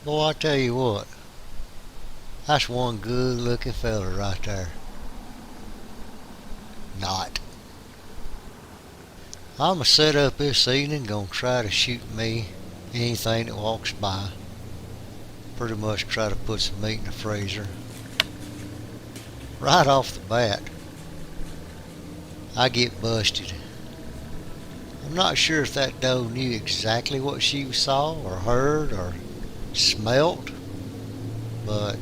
Boy, I tell you what, that's one good looking fella right there. Not. I'ma set up this evening, gonna try to shoot me anything that walks by. Pretty much try to put some meat in the freezer. Right off the bat, I get busted. I'm not sure if that doe knew exactly what she saw or heard or smelt, but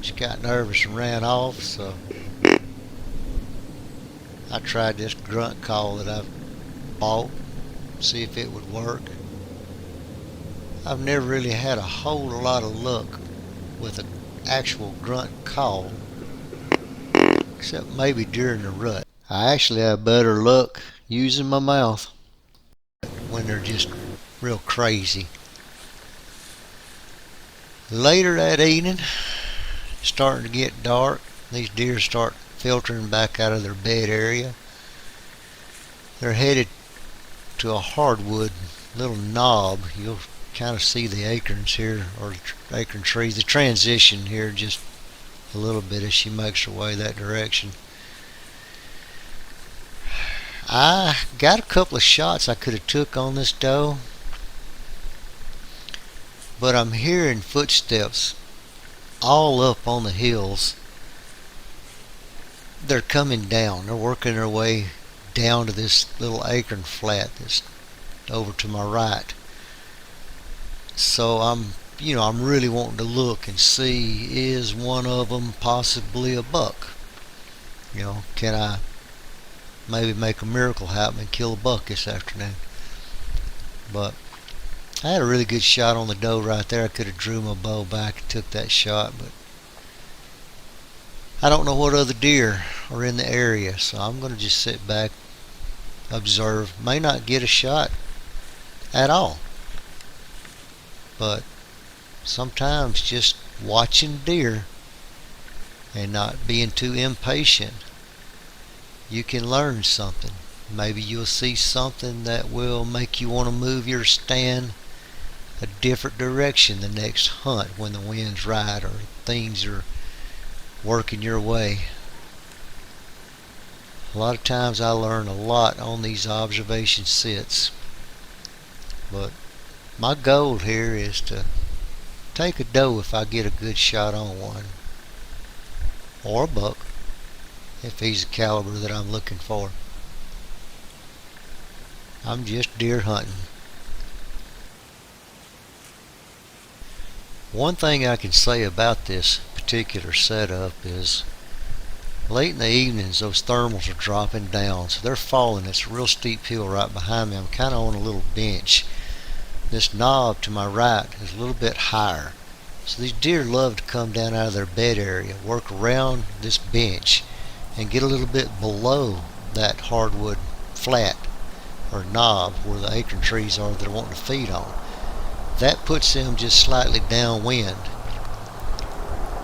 she got nervous and ran off, so I tried this grunt call that I've bought, see if it would work. I've never really had a whole lot of luck with an actual grunt call, except maybe during the rut. I actually have better luck using my mouth when they're just real crazy. Later that evening, starting to get dark, these deer start filtering back out of their bed area. They're headed to a hardwood little knob. You'll kind of see the acorns here, or acorn trees, the transition here just a little bit as she makes her way that direction. I got a couple of shots I could have took on this doe, but I'm hearing footsteps all up on the hills. They're coming down. They're working their way down to this little acorn flat that's over to my right. So I'm really wanting to look and see, is one of them possibly a buck? Can I maybe make a miracle happen and kill a buck this afternoon? But I had a really good shot on the doe right there. I could have drew my bow back and took that shot, but I don't know what other deer are in the area, so I'm going to just sit back, observe. May not get a shot at all, but sometimes just watching deer and not being too impatient, you can learn something. Maybe you'll see something that will make you want to move your stand a different direction the next hunt when the wind's right or things are working your way. A lot of times I learn a lot on these observation sits, but my goal here is to take a doe if I get a good shot on one, or a buck if he's the caliber that I'm looking for. I'm just deer hunting. One thing I can say about this particular setup is late in the evenings those thermals are dropping down, so they're falling. It's a real steep hill right behind me. I'm kind of on a little bench. This knob to my right is a little bit higher, so these deer love to come down out of their bed area, work around this bench and get a little bit below that hardwood flat or knob where the acorn trees are that they're wanting to feed on. That puts them just slightly downwind.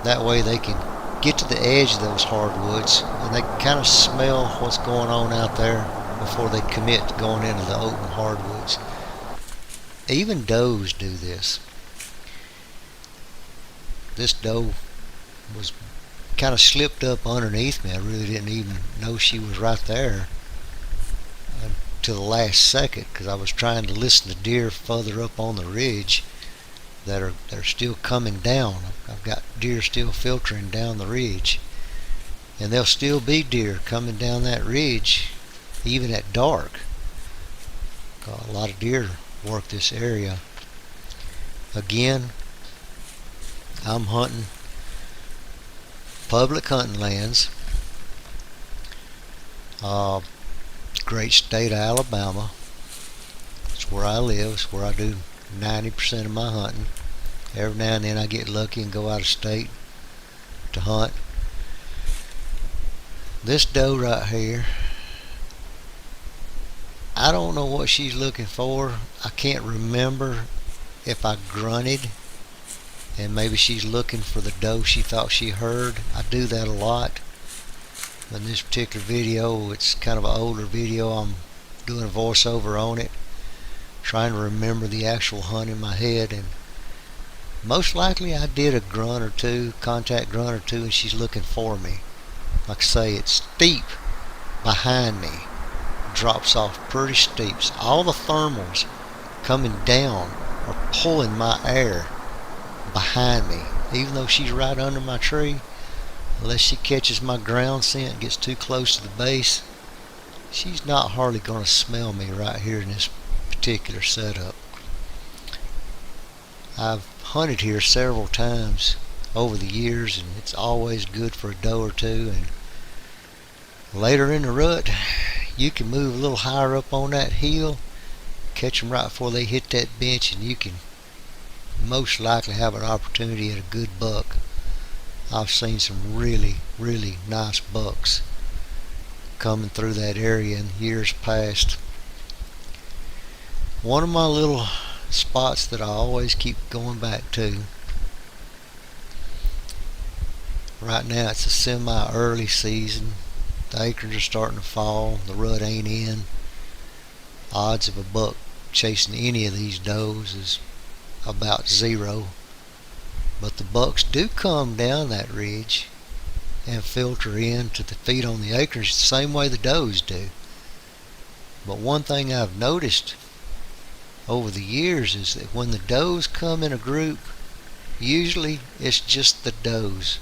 That way they can get to the edge of those hardwoods and they can kind of smell what's going on out there before they commit to going into the open hardwoods. Even does do this. This doe was kind of slipped up underneath me. I really didn't even know she was right there until the last second, because I was trying to listen to deer further up on the ridge that are still coming down. I've got deer still filtering down the ridge, and there'll still be deer coming down that ridge even at dark. A lot of deer work this area. Again, I'm hunting public hunting lands. Great state of Alabama. It's where I live. It's where I do 90% of my hunting. Every now and then I get lucky and go out of state to hunt. This doe right here, I don't know what she's looking for. I can't remember if I grunted and maybe she's looking for the doe she thought she heard. I do that a lot. In this particular video, it's kind of an older video. I'm doing a voiceover on it, trying to remember the actual hunt in my head, and Most likely I did a grunt or two, contact grunt or two, and she's looking for me. Like I say, it's steep behind me. Drops off pretty steep. So all the thermals coming down are pulling my air behind me. Even though she's right under my tree, unless she catches my ground scent and gets too close to the base, she's not hardly going to smell me right here in this particular setup. I've hunted here several times over the years, and it's always good for a doe or two. And later in the rut, you can move a little higher up on that hill, catch them right before they hit that bench, and you can most likely have an opportunity at a good buck. I've seen some really, really nice bucks coming through that area in years past. One of my little spots that I always keep going back to, right now it's a semi-early season. The acorns are starting to fall. The rut ain't in. Odds of a buck chasing any of these does is about zero. But the bucks do come down that ridge and filter in to the feed on the acorns the same way the does do. But one thing I've noticed over the years is that when the does come in a group, usually it's just the does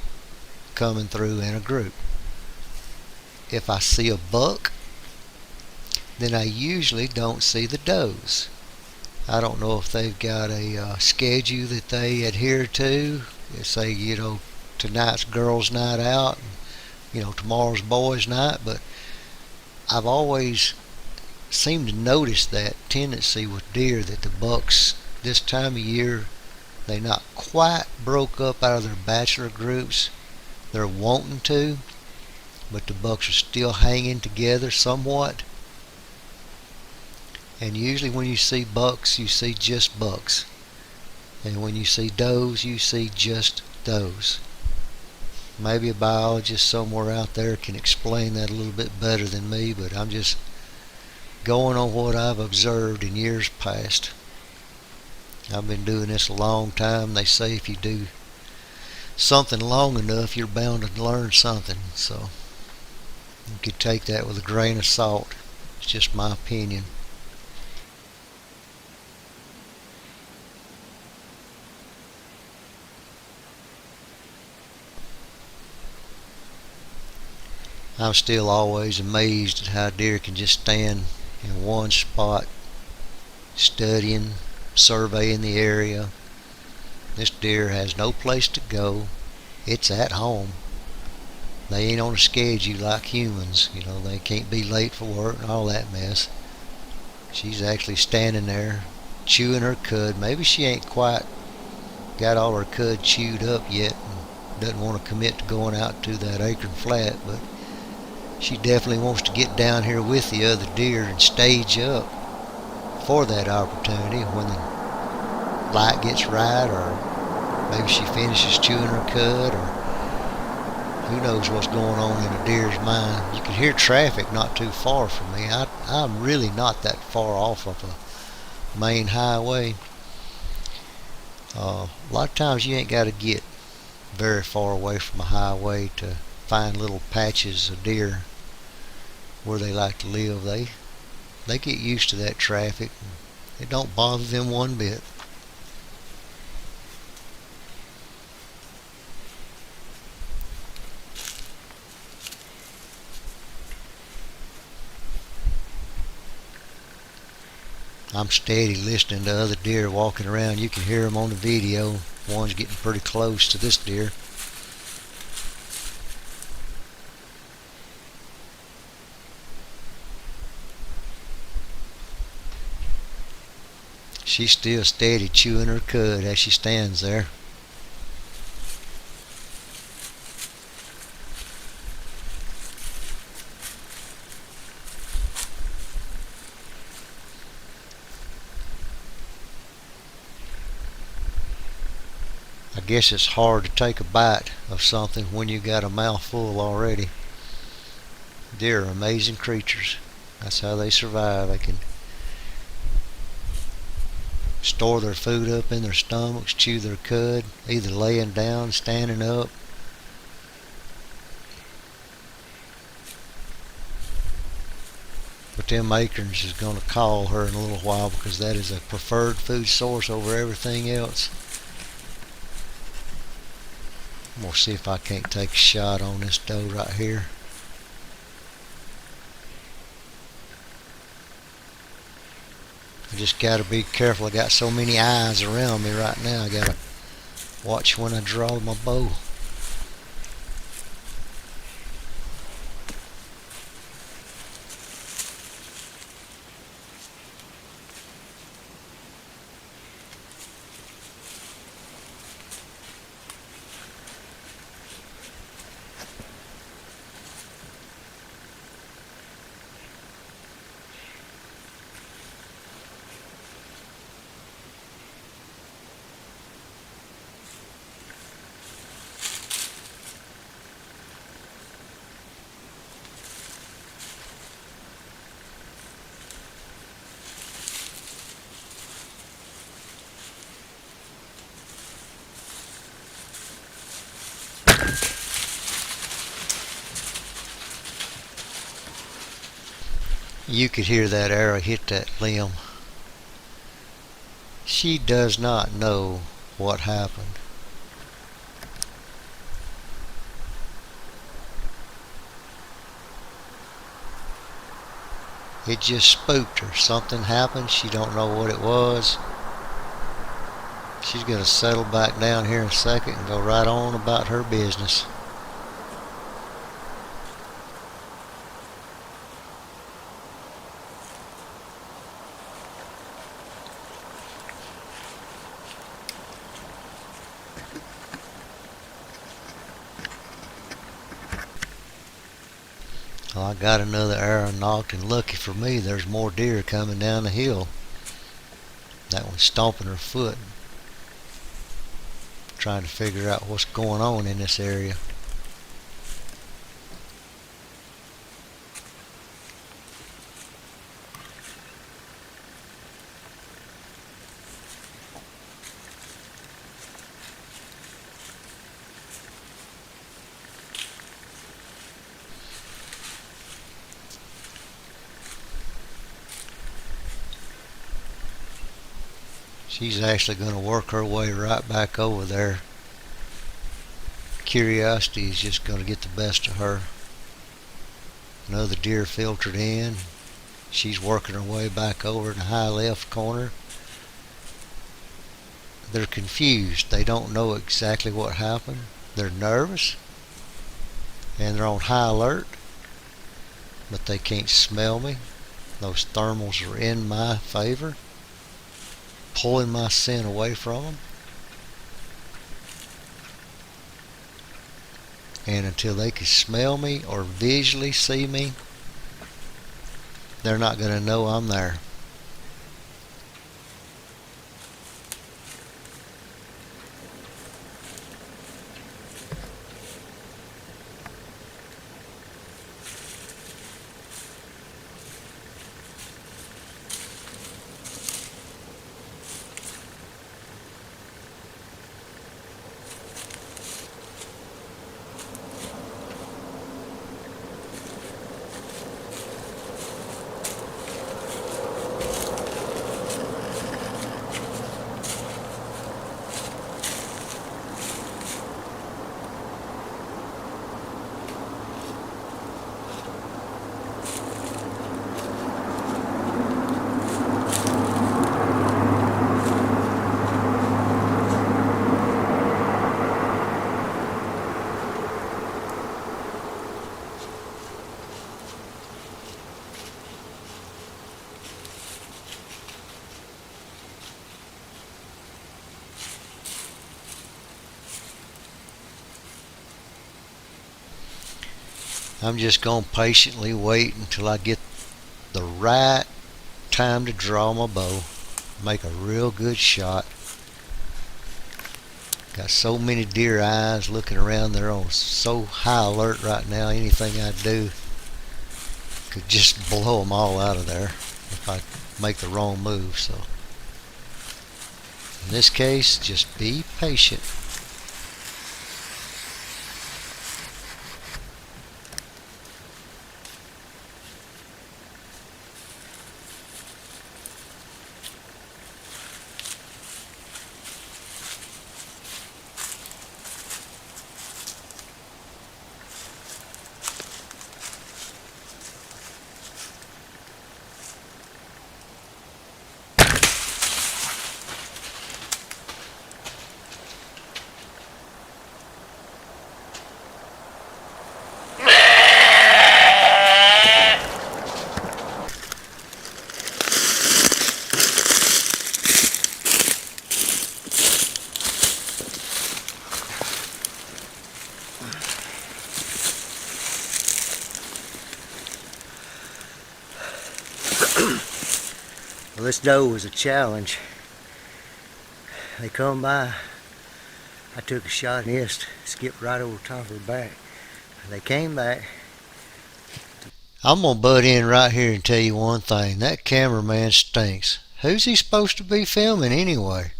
coming through in a group. If I see a buck, then I usually don't see the does. I don't know if they've got a schedule that they adhere to. They say, tonight's girls' night out, and, tomorrow's boys' night. But I've always seemed to notice that tendency with deer that the bucks this time of year, they not quite broke up out of their bachelor groups. They're wanting to, but the bucks are still hanging together somewhat. And usually when you see bucks, you see just bucks. And when you see does, you see just does. Maybe a biologist somewhere out there can explain that a little bit better than me, but I'm just going on what I've observed in years past. I've been doing this a long time. They say if you do something long enough, you're bound to learn something. So you could take that with a grain of salt. It's just my opinion. I'm still always amazed at how deer can just stand in one spot, studying, surveying the area. This deer has no place to go. It's at home. They ain't on a schedule like humans. They can't be late for work and all that mess. She's actually standing there chewing her cud. Maybe she ain't quite got all her cud chewed up yet and doesn't want to commit to going out to that acorn flat, but she definitely wants to get down here with the other deer and stage up for that opportunity when the light gets right, or maybe she finishes chewing her cud, or who knows what's going on in a deer's mind. You can hear traffic not too far from me. I'm really not that far off of a main highway. A lot of times you ain't got to get very far away from a highway to find little patches of deer where they like to live. They get used to that traffic. It don't bother them one bit. I'm steady listening to other deer walking around. You can hear them on the video. One's getting pretty close to this deer. She's still steady chewing her cud as she stands there. I guess it's hard to take a bite of something when you got a mouthful already. Deer are amazing creatures. That's how they survive. They can store their food up in their stomachs, chew their cud, either laying down, standing up. But them acorns is going to call her in a little while because that is a preferred food source over everything else. I'm going to see if I can't take a shot on this doe right here. I just got to be careful. I got so many eyes around me right now. I got to watch when I draw my bow. You could hear that arrow hit that limb. She does not know what happened. It just spooked her. Something happened. She don't know what it was. She's going to settle back down here in a second and go right on about her business. Well, I got another arrow knocked, and lucky for me there's more deer coming down the hill. That one's stomping her foot, trying to figure out what's going on in this area. She's actually going to work her way right back over there. Curiosity is just going to get the best of her. Another deer filtered in. She's working her way back over in the high left corner. They're confused. They don't know exactly what happened. They're nervous and they're on high alert, but they can't smell me. Those thermals are in my favor, pulling my scent away from them. And until they can smell me or visually see me, they're not going to know I'm there. I'm just going to patiently wait until I get the right time to draw my bow, make a real good shot. Got so many deer eyes looking around. They're on so high alert right now. Anything I do could just blow them all out of there if I make the wrong move. So In this case, just be patient. Well, this doe was a challenge. They come by, I took a shot and missed, skipped right over top of her back. They came back. I'm gonna butt in right here and tell you one thing. That cameraman stinks. Who's he supposed to be filming anyway?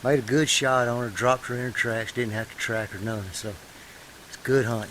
Made a good shot on her, dropped her in her tracks, didn't have to track her none, so it's a good hunt.